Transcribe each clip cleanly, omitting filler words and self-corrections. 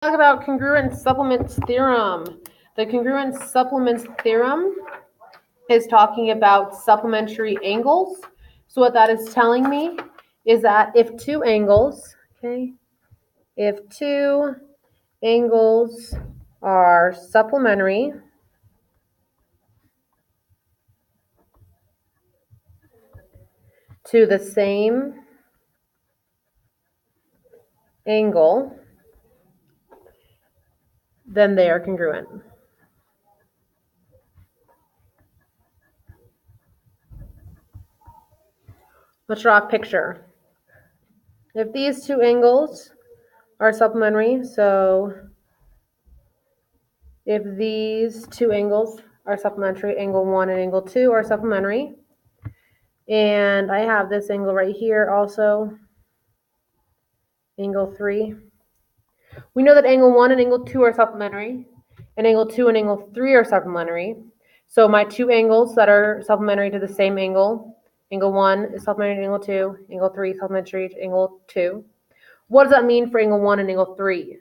Talk about congruent supplements theorem. The congruent supplements theorem is talking about supplementary angles. So what that is telling me is that if two angles, if two angles are supplementary to the same angle, then they are congruent. Let's draw a picture. If these two angles are supplementary, so if these two angles are supplementary, angle 1 and angle 2 are supplementary, and I have this angle right here also, angle 3. We know that angle 1 and angle 2 are supplementary, and angle 2 and angle 3 are supplementary. So my two angles that are supplementary to the same angle, angle 1 is supplementary to angle 2, angle 3 is supplementary to angle 2. What does that mean for angle 1 and angle 3?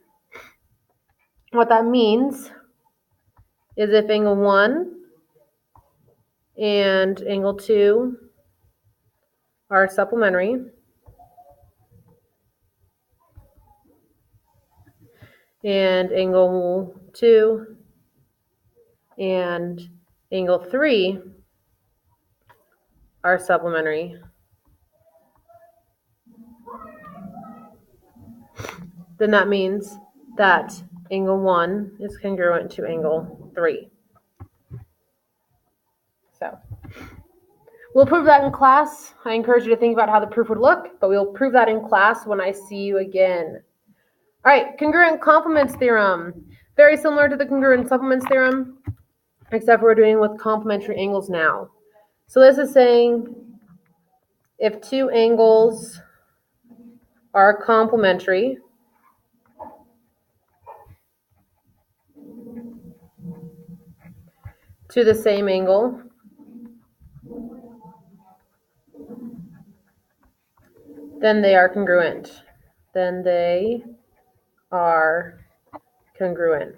What that means is if angle 1 and angle 2 are supplementary, and angle 2 and angle 3 are supplementary, then that means that angle 1 is congruent to angle 3. So we'll prove that in class. I encourage you to think about how the proof would look, but we'll prove that in class when I see you again. All right, congruent complements theorem. Very similar to the congruent supplements theorem, except we're doing with complementary angles now. So this is saying if two angles are complementary, to the same angle, then they are congruent. Then they are congruent.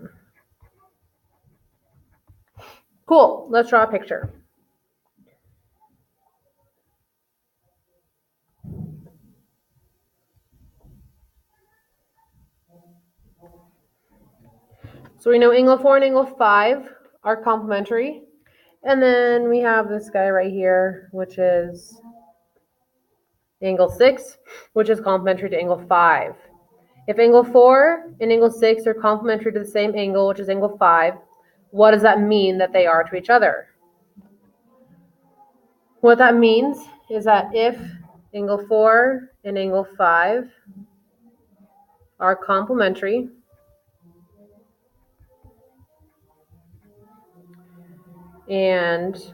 Cool. Let's draw a picture. So we know angle 4 and angle 5 are complementary. And then we have this guy right here, which is angle 6, which is complementary to angle 5. If angle 4 and angle 6 are complementary to the same angle, which is angle 5, what does that mean that they are to each other? What that means is that if angle 4 and angle 5 are complementary, and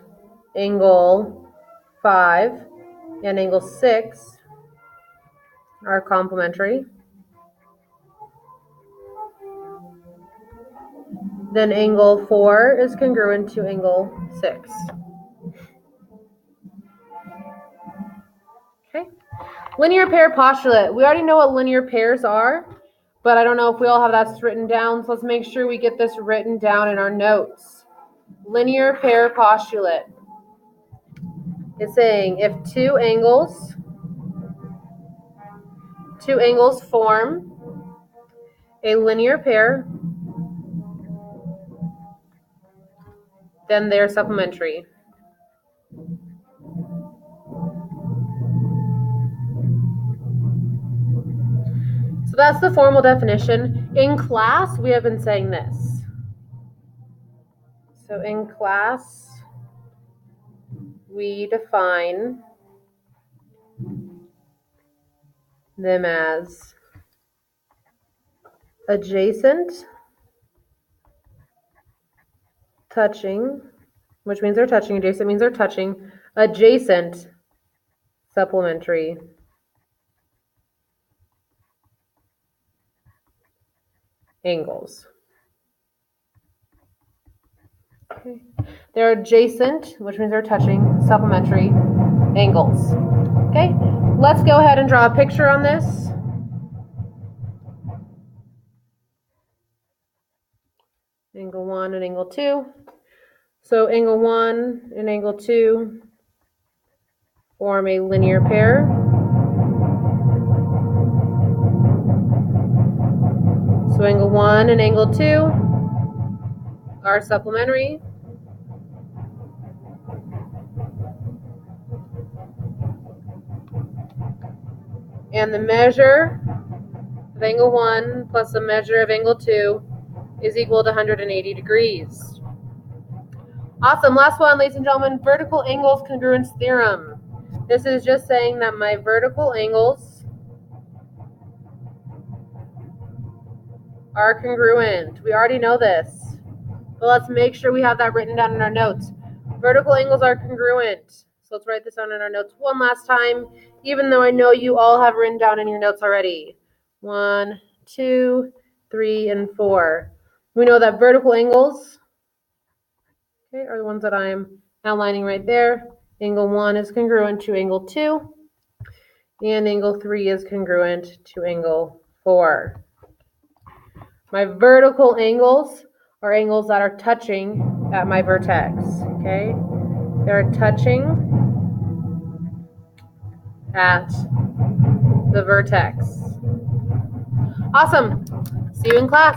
angle 5 and angle 6 are complementary, then angle 4 is congruent to angle 6. Okay. Linear pair postulate. We already know what linear pairs are, but I don't know if we all have that written down, so let's make sure we get this written down in our notes. Linear pair postulate is saying if two angles form a linear pair, then they're supplementary. So that's the formal definition. In class, we have been saying this. So in class, we define them as adjacent, touching, which means they're touching, adjacent means they're touching, adjacent supplementary angles. Okay. They're adjacent, which means they're touching, supplementary angles. Okay, let's go ahead and draw a picture on this. angle 1 and angle 2. So angle 1 and angle 2 form a linear pair. So angle 1 and angle 2 are supplementary. And the measure of angle 1 plus the measure of angle 2 is equal to 180 degrees. Awesome. Last one, ladies and gentlemen, vertical angles congruence theorem. This is just saying that my vertical angles are congruent. We already know this, but let's make sure we have that written down in our notes. Vertical angles are congruent. So let's write this down in our notes one last time, even though I know you all have written down in your notes already. 1, 2, 3, and 4. We know that vertical angles, okay, are the ones that I'm outlining right there. Angle 1 is congruent to angle 2, and angle 3 is congruent to angle 4. My vertical angles are angles that are touching at my vertex, okay? They're touching at the vertex. Awesome. See you in class.